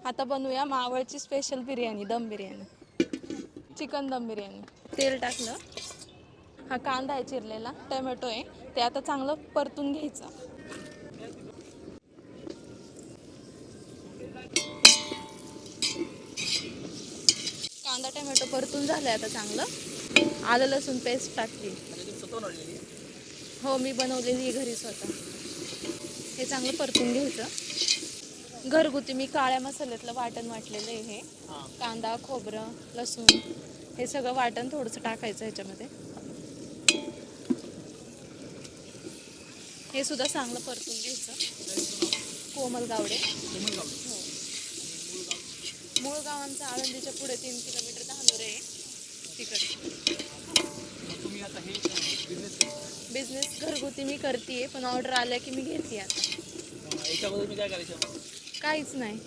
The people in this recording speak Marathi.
आता बनवूया मावळची स्पेशल बिर्याणी, दम बिर्याणी, चिकन दम बिर्याणी. तेल टाकलं, हा कांदा आहे चिरलेला, टोमॅटो आहे, ते आता चांगलं परतून घ्यायचं. कांदा टोमॅटो परतून झालाय आता चांगलं. आलं लसूण पेस्ट टाकली. हो, मी बनवलेली घरी स्वतः. हे चांगलं परतून घ्यायचं. घरगुती मी काळ्या मसाल्यातलं वाटण वाटलेलं आहे. हे कांदा खोबरं लसूण हे सगळं वाटण थोडंसं टाकायचं ह्याच्यामध्ये. हे सुद्धा चांगलं परतून घ्यायचं. कोमल गावडे. हो. मूळ गाव आमचं आळंदीच्या पुढे 3 किलोमीटर धानोरे आहे तिकडे. बिझनेस घरगुती मी करते, पण ऑर्डर आल्या की मी घेते. आता याच्यामध्ये मी काय करायचं? काहीच नाही.